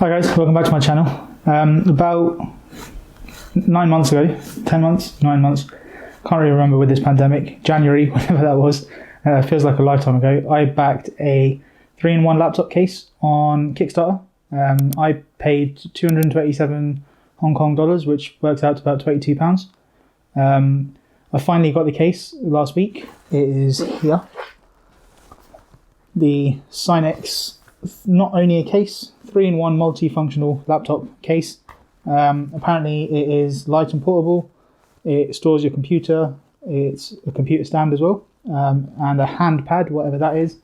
Hi guys, welcome back to my channel. About 9 months ago, 10 months, 9 months, can't really remember with this pandemic, January, whatever that was, feels like a lifetime ago, I backed a 3-in-1 laptop case on Kickstarter. I paid 227 Hong Kong dollars, which works out to about £22. I finally got the case last week. It is here. The SINEX, not only a case, 3-in-1 multifunctional laptop case. Apparently it is light and portable. It stores your computer. It's a computer stand as well, and a hand pad, whatever that is,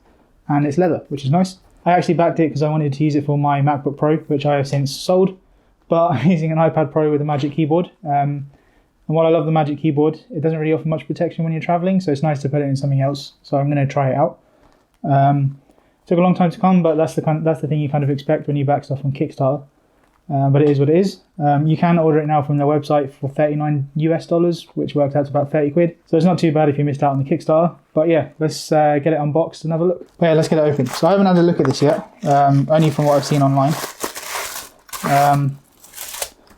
and it's leather, which is nice. I actually backed it because I wanted to use it for my MacBook Pro, which I have since sold, but I'm using an iPad Pro with a Magic Keyboard. And while I love the Magic Keyboard, it doesn't really offer much protection when you're traveling, so it's nice to put it in something else. So I'm going to try it out. Took a long time to come, but that's the thing you kind of expect when you back stuff on Kickstarter. But it is what it is. You can order it now from their website for $39 US, which works out to about 30 quid. So it's not too bad if you missed out on the Kickstarter. But yeah, let's get it unboxed and have a look. But yeah, let's get it open. So I haven't had a look at this yet, only from what I've seen online.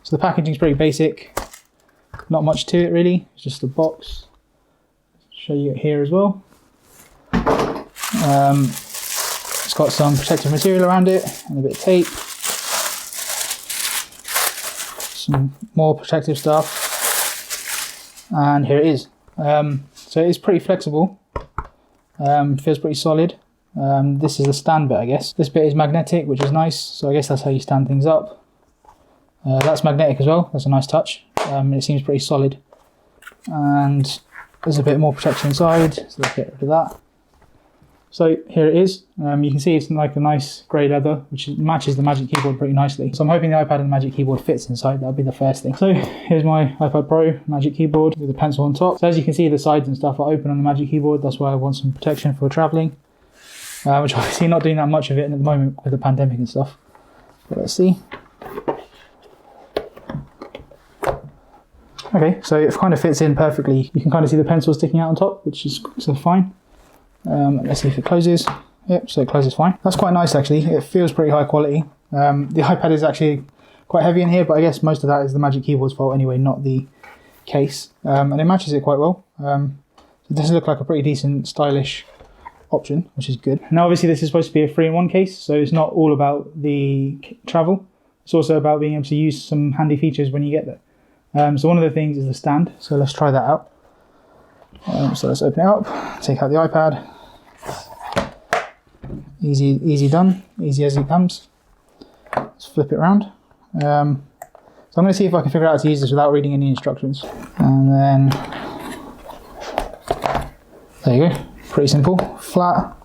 So the packaging's pretty basic. Not much to it really. It's just a box. Show you it here as well. It's got some protective material around it and a bit of tape. Some more protective stuff. And here it is. So it is pretty flexible. Feels pretty solid. This is the stand bit, I guess. This bit is magnetic, which is nice. So I guess that's how you stand things up. That's magnetic as well. That's a nice touch. It seems pretty solid. And there's a bit more protection inside. So let's get rid of that. So here it is. You can see it's like a nice grey leather, which matches the Magic Keyboard pretty nicely. So I'm hoping the iPad and the Magic Keyboard fits inside. That'll be the first thing. So here's my iPad Pro Magic Keyboard with a pencil on top. So as you can see, the sides and stuff are open on the Magic Keyboard. That's why I want some protection for travelling, which obviously not doing that much of it at the moment with the pandemic and stuff. But let's see. Okay, so it kind of fits in perfectly. You can kind of see the pencil sticking out on top, which is so fine. Let's see if it closes. Yep, so it closes fine. That's quite nice actually. It feels pretty high quality. The iPad is actually quite heavy in here, but I guess most of that is the Magic Keyboard's fault anyway, not the case. And it matches it quite well. It does look like a pretty decent, stylish option, which is good. Now obviously this is supposed to be a 3-in-1 case, so it's not all about the travel. It's also about being able to use some handy features when you get there. So one of the things is the stand, so let's try that out. So let's open it up, take out the iPad. Easy done, easy as it comes. Let's flip it around. So I'm going to see if I can figure out how to use this without reading any instructions. And then, there you go, pretty simple, flat.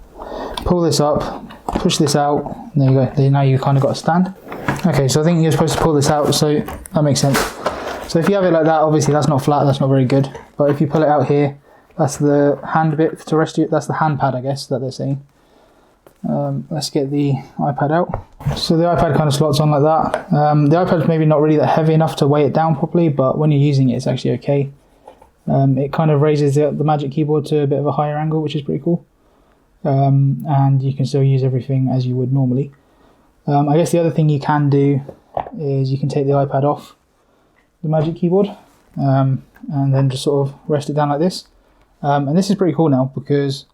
Pull this up, push this out, there you go, now you've kind of got a stand. Okay, so I think you're supposed to pull this out, so that makes sense. So if you have it like that, obviously that's not flat, that's not very good. But if you pull it out here, that's the hand bit to rest you. That's the hand pad, I guess, that they're saying. Let's get the iPad out. So the iPad kind of slots on like that. The iPad's maybe not really that heavy enough to weigh it down properly, but when you're using it, it's actually okay. It kind of raises the Magic Keyboard to a bit of a higher angle, which is pretty cool. And you can still use everything as you would normally. I guess the other thing you can do is you can take the iPad off the Magic Keyboard and then just sort of rest it down like this. And this is pretty cool now because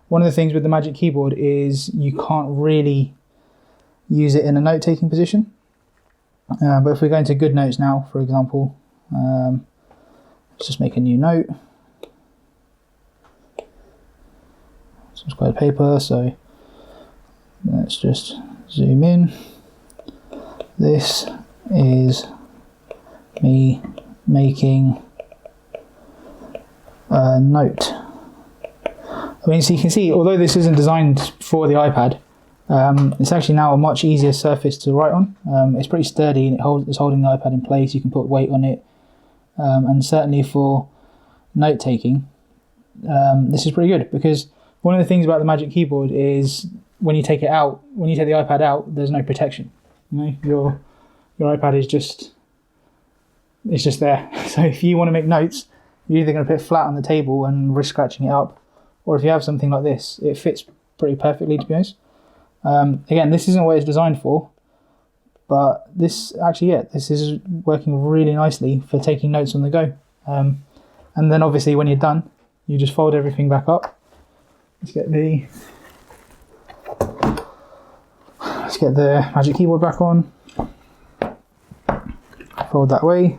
one of the things with the Magic Keyboard is you can't really use it in a note-taking position. But if we go into Good Notes now, for example, let's just make a new note. Some squared paper, so let's just zoom in. This is me making a note. I mean, so you can see, although this isn't designed for the iPad, it's actually now a much easier surface to write on. It's pretty sturdy and it's holding the iPad in place. You can put weight on it, and certainly for note taking, this is pretty good because one of the things about the Magic Keyboard is when you take it out, when you take the iPad out, there's no protection. You know, your iPad is just there. So if you want to make notes, you're either going to put it flat on the table and risk scratching it up, or if you have something like this, it fits pretty perfectly, to be honest. Again, this isn't what it's designed for, But this actually, yeah, this is working really nicely for taking notes on the go. And then obviously when you're done, you just fold everything back up. Let's get the Magic Keyboard back on. Fold that way.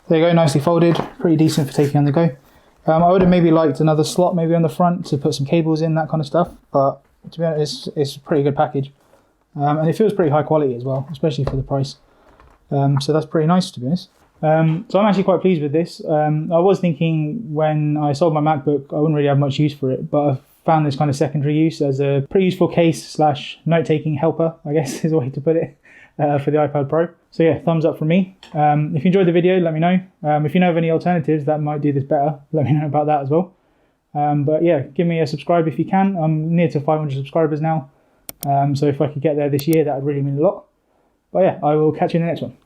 There you go, nicely folded, pretty decent for taking on the go. I would have maybe liked another slot maybe on the front to put some cables in, that kind of stuff, but to be honest, it's a pretty good package. And it feels pretty high quality as well, especially for the price. So that's pretty nice, to be honest. So I'm actually quite pleased with this. I was thinking when I sold my MacBook, I wouldn't really have much use for it, but I've found this kind of secondary use as a pretty useful case / note-taking helper, I guess is a way to put it, for the iPad Pro. So yeah, thumbs up from me. If you enjoyed the video, let me know. If you know of any alternatives that might do this better, let me know about that as well. But yeah, give me a subscribe if you can. I'm near to 500 subscribers now. So if I could get there this year, that would really mean a lot. But yeah, I will catch you in the next one.